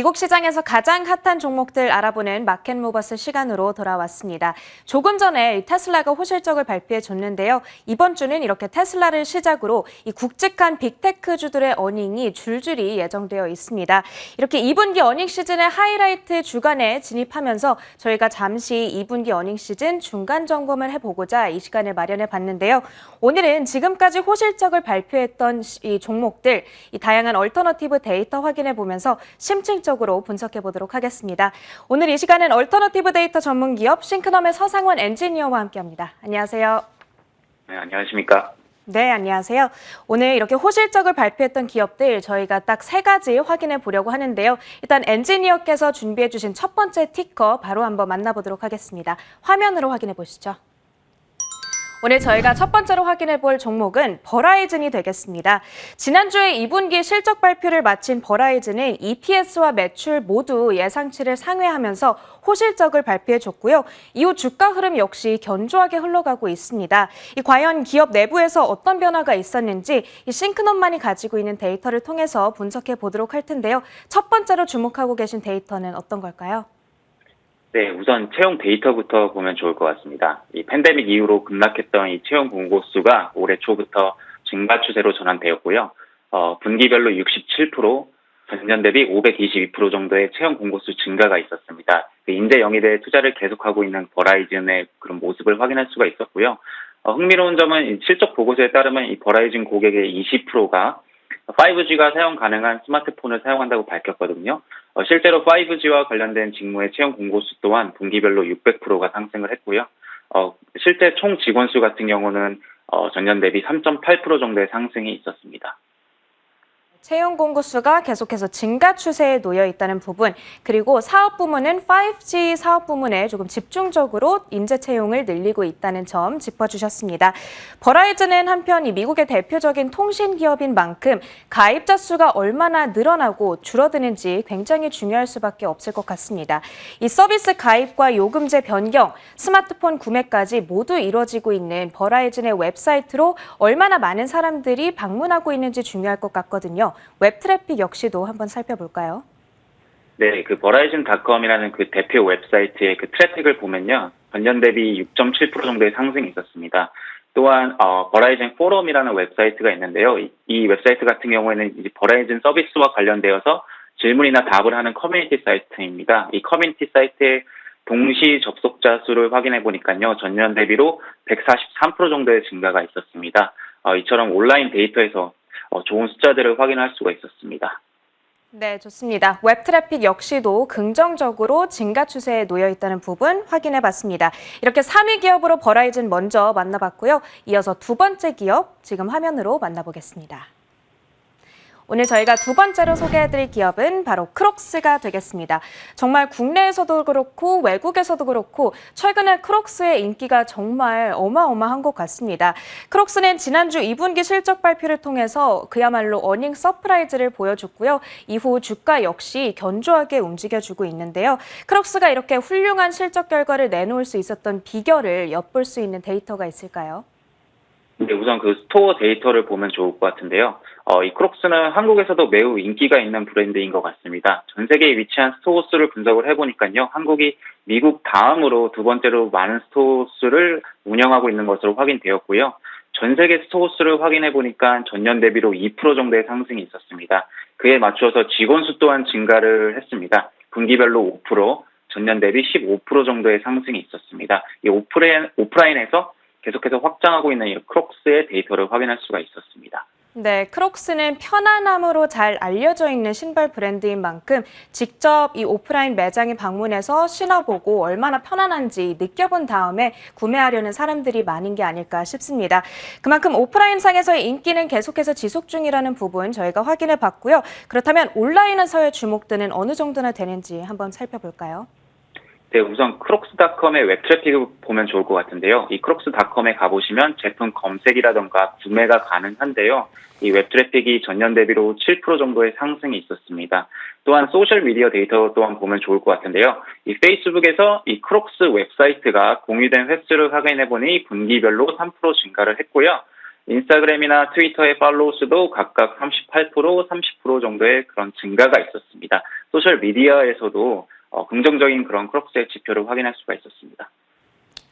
미국 시장에서 가장 핫한 종목들 알아보는 마켓모버스 시간으로 돌아왔습니다. 조금 전에 테슬라가 호실적을 발표해줬는데요. 이번 주는 이렇게 테슬라를 시작으로 이 굵직한 빅테크주들의 어닝이 줄줄이 예정되어 있습니다. 이렇게 2분기 어닝 시즌의 하이라이트 주간에 진입하면서 저희가 잠시 2분기 어닝 시즌 중간 점검을 해보고자 이 시간을 마련해 봤는데요. 오늘은 지금까지 호실적을 발표했던 이 종목들, 이 다양한 얼터너티브 데이터 확인해 보면서 심층적으로 분석해 보도록 하겠습니다. 오늘 이 시간은 얼터너티브 데이터 전문 기업 싱크넘의 서상원 엔지니어와 함께합니다. 안녕하세요. 네, 안녕하십니까. 네, 안녕하세요. 오늘 이렇게 호실적을 발표했던 기업들 저희가 딱 3가지 확인해 보려고 하는데요. 일단 엔지니어께서 준비해 주신 첫 번째 티커 바로 한번 만나보도록 하겠습니다. 화면으로 확인해 보시죠. 오늘 저희가 첫 번째로 확인해 볼 종목은 버라이즌이 되겠습니다. 지난주에 2분기 실적 발표를 마친 버라이즌은 EPS와 매출 모두 예상치를 상회하면서 호실적을 발표해줬고요. 이후 주가 흐름 역시 견조하게 흘러가고 있습니다. 과연 기업 내부에서 어떤 변화가 있었는지 이 싱크넘만이 가지고 있는 데이터를 통해서 분석해 보도록 할 텐데요. 첫 번째로 주목하고 계신 데이터는 어떤 걸까요? 네, 우선 채용 데이터부터 보면 좋을 것 같습니다. 이 팬데믹 이후로 급락했던 이 채용 공고수가 올해 초부터 증가 추세로 전환되었고요. 분기별로 67%, 전년 대비 522% 정도의 채용 공고수 증가가 있었습니다. 인재 영입에 투자를 계속하고 있는 버라이즌의 그런 모습을 확인할 수가 있었고요. 흥미로운 점은 이 실적 보고서에 따르면 이 버라이즌 고객의 20%가 5G가 사용 가능한 스마트폰을 사용한다고 밝혔거든요. 실제로 5G와 관련된 직무의 채용 공고수 또한 분기별로 600%가 상승을 했고요. 실제 총 직원 수 같은 경우는 전년 대비 3.8% 정도의 상승이 있었습니다. 채용 공고수가 계속해서 증가 추세에 놓여 있다는 부분, 그리고 사업 부문은 5G 사업 부문에 조금 집중적으로 인재 채용을 늘리고 있다는 점 짚어주셨습니다. 버라이즌은 한편 이 미국의 대표적인 통신 기업인 만큼 가입자 수가 얼마나 늘어나고 줄어드는지 굉장히 중요할 수밖에 없을 것 같습니다. 이 서비스 가입과 요금제 변경, 스마트폰 구매까지 모두 이루어지고 있는 버라이즌의 웹사이트로 얼마나 많은 사람들이 방문하고 있는지 중요할 것 같거든요. 웹 트래픽 역시도 한번 살펴볼까요? 네, 그 버라이즌닷컴이라는 그 대표 웹사이트의 그 트래픽을 보면요. 전년 대비 6.7% 정도의 상승이 있었습니다. 또한 버라이즌 포럼이라는 웹사이트가 있는데요. 이 웹사이트 같은 경우에는 이제 버라이즌 서비스와 관련되어서 질문이나 답을 하는 커뮤니티 사이트입니다. 이 커뮤니티 사이트의 동시 접속자 수를 확인해 보니까요. 전년 대비로 143% 정도의 증가가 있었습니다. 이처럼 온라인 데이터에서 좋은 숫자들을 확인할 수가 있었습니다. 네, 좋습니다. 웹 트래픽 역시도 긍정적으로 증가 추세에 놓여 있다는 부분 확인해 봤습니다. 이렇게 3위 기업으로 버라이즌 먼저 만나봤고요. 이어서 두 번째 기업 지금 화면으로 만나보겠습니다. 오늘 저희가 두 번째로 소개해드릴 기업은 바로 크록스가 되겠습니다. 정말 국내에서도 그렇고 외국에서도 그렇고 최근에 크록스의 인기가 정말 어마어마한 것 같습니다. 크록스는 지난주 2분기 실적 발표를 통해서 그야말로 어닝 서프라이즈를 보여줬고요. 이후 주가 역시 견조하게 움직여주고 있는데요. 크록스가 이렇게 훌륭한 실적 결과를 내놓을 수 있었던 비결을 엿볼 수 있는 데이터가 있을까요? 네, 우선 그 스토어 데이터를 보면 좋을 것 같은데요. 이 크록스는 한국에서도 매우 인기가 있는 브랜드인 것 같습니다. 전 세계에 위치한 스토어 수를 분석을 해보니까요. 한국이 미국 다음으로 두 번째로 많은 스토어 수를 운영하고 있는 것으로 확인되었고요. 전 세계 스토어 수를 확인해보니까 전년 대비로 2% 정도의 상승이 있었습니다. 그에 맞추어서 직원 수 또한 증가를 했습니다. 분기별로 5%, 전년 대비 15% 정도의 상승이 있었습니다. 이 오프라인에서 계속해서 확장하고 있는 이 크록스의 데이터를 확인할 수가 있었습니다. 네, 크록스는 편안함으로 잘 알려져 있는 신발 브랜드인 만큼 직접 이 오프라인 매장에 방문해서 신어보고 얼마나 편안한지 느껴본 다음에 구매하려는 사람들이 많은 게 아닐까 싶습니다. 그만큼 오프라인상에서의 인기는 계속해서 지속 중이라는 부분 저희가 확인해 봤고요. 그렇다면 온라인에서의 주목도는 어느 정도나 되는지 한번 살펴볼까요? 네, 우선 크록스닷컴의 웹 트래픽을 보면 좋을 것 같은데요. 이 크록스닷컴에 가보시면 제품 검색이라던가 구매가 가능한데요. 이 웹 트래픽이 전년 대비로 7% 정도의 상승이 있었습니다. 또한 소셜 미디어 데이터 또한 보면 좋을 것 같은데요. 이 페이스북에서 이 크록스 웹사이트가 공유된 횟수를 확인해 보니 분기별로 3% 증가를 했고요. 인스타그램이나 트위터의 팔로우 수도 각각 38%, 30% 정도의 그런 증가가 있었습니다. 소셜 미디어에서도 긍정적인 그런 크록스의 지표를 확인할 수가 있었습니다.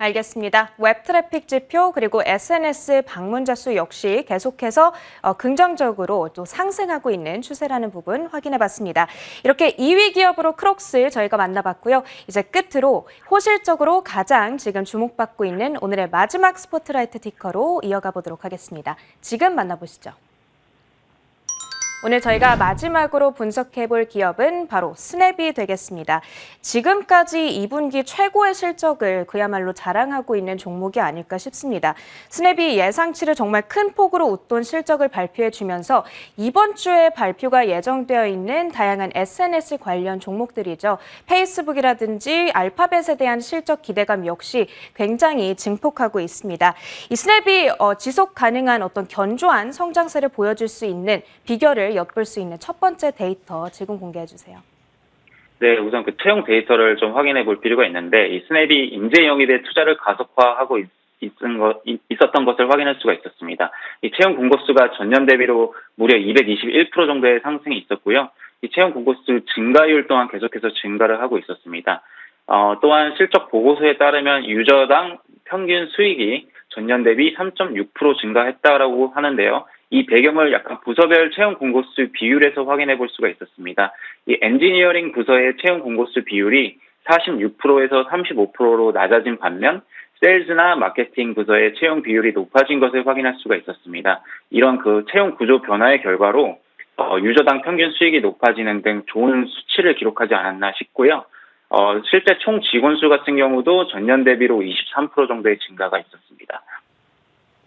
알겠습니다. 웹 트래픽 지표 그리고 SNS 방문자 수 역시 계속해서 긍정적으로 또 상승하고 있는 추세라는 부분 확인해 봤습니다. 이렇게 2위 기업으로 크록스 저희가 만나봤고요. 이제 끝으로 호실적으로 가장 지금 주목받고 있는 오늘의 마지막 스포트라이트 티커로 이어가 보도록 하겠습니다. 지금 만나보시죠. 오늘 저희가 마지막으로 분석해 볼 기업은 바로 스냅이 되겠습니다. 지금까지 2분기 최고의 실적을 그야말로 자랑하고 있는 종목이 아닐까 싶습니다. 스냅이 예상치를 정말 큰 폭으로 웃돈 실적을 발표해 주면서 이번 주에 발표가 예정되어 있는 다양한 SNS 관련 종목들이죠. 페이스북이라든지 알파벳에 대한 실적 기대감 역시 굉장히 증폭하고 있습니다. 이 스냅이 지속 가능한 어떤 견조한 성장세를 보여줄 수 있는 비결을 엿볼 수 있는 첫 번째 데이터 지금 공개해 주세요. 네, 우선 그 채용 데이터를 좀 확인해 볼 필요가 있는데 이 스냅이 인재 영입에 투자를 가속화하고 있었던 것을 확인할 수가 있었습니다. 이 채용 공고수가 전년 대비로 무려 221% 정도의 상승이 있었고요. 이 채용 공고수 증가율 또한 계속해서 증가를 하고 있었습니다. 또한 실적 보고서에 따르면 유저당 평균 수익이 전년 대비 3.6% 증가했다라고 하는데요. 이 배경을 약간 부서별 채용 공고수 비율에서 확인해 볼 수가 있었습니다. 이 엔지니어링 부서의 채용 공고수 비율이 46%에서 35%로 낮아진 반면 세일즈나 마케팅 부서의 채용 비율이 높아진 것을 확인할 수가 있었습니다. 이런 그 채용 구조 변화의 결과로 유저당 평균 수익이 높아지는 등 좋은 수치를 기록하지 않았나 싶고요. 실제 총 직원 수 같은 경우도 전년 대비로 23% 정도의 증가가 있었습니다.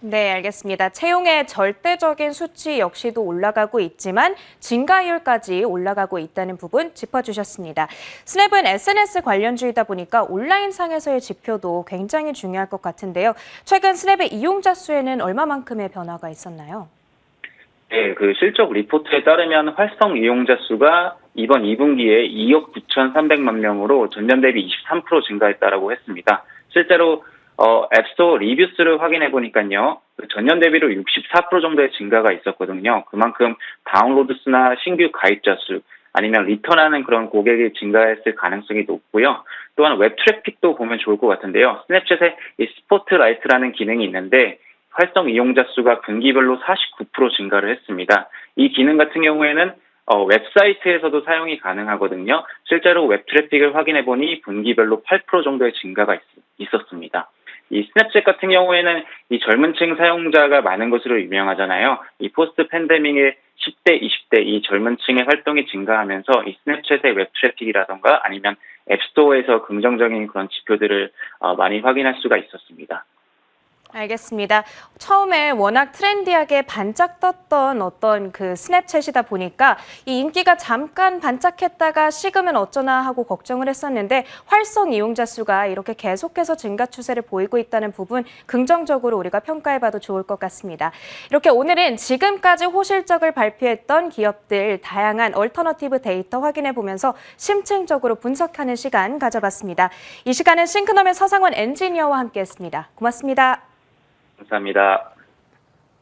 네, 알겠습니다. 채용의 절대적인 수치 역시도 올라가고 있지만 증가율까지 올라가고 있다는 부분 짚어주셨습니다. 스냅은 SNS 관련주이다 보니까 온라인상에서의 지표도 굉장히 중요할 것 같은데요. 최근 스냅의 이용자 수에는 얼마만큼의 변화가 있었나요? 네, 그 실적 리포트에 따르면 활성 이용자 수가 이번 2분기에 2억 9,300만 명으로 전년 대비 23% 증가했다라고 했습니다. 실제로 앱스토어 리뷰수를 확인해 보니까요, 전년 대비로 64% 정도의 증가가 있었거든요. 그만큼 다운로드 수나 신규 가입자 수, 아니면 리턴하는 그런 고객이 증가했을 가능성이 높고요. 또한 웹 트래픽도 보면 좋을 것 같은데요. 스냅챗에 이 스포트라이트라는 기능이 있는데 활성 이용자 수가 분기별로 49% 증가를 했습니다. 이 기능 같은 경우에는 웹사이트에서도 사용이 가능하거든요. 실제로 웹 트래픽을 확인해 보니 분기별로 8% 정도의 증가가 있었습니다. 이 스냅챗 같은 경우에는 이 젊은 층 사용자가 많은 것으로 유명하잖아요. 이 포스트 팬데믹의 10대, 20대 이 젊은 층의 활동이 증가하면서 이 스냅챗의 웹 트래픽이라던가 아니면 앱스토어에서 긍정적인 그런 지표들을 많이 확인할 수가 있었습니다. 알겠습니다. 처음에 워낙 트렌디하게 반짝 떴던 어떤 그 스냅챗이다 보니까 이 인기가 잠깐 반짝했다가 식으면 어쩌나 하고 걱정을 했었는데 활성 이용자 수가 이렇게 계속해서 증가 추세를 보이고 있다는 부분 긍정적으로 우리가 평가해봐도 좋을 것 같습니다. 이렇게 오늘은 지금까지 호실적을 발표했던 기업들 다양한 얼터너티브 데이터 확인해 보면서 심층적으로 분석하는 시간 가져봤습니다. 이 시간은 싱크넘의 서상원 엔지니어와 함께했습니다. 고맙습니다. 감사합니다.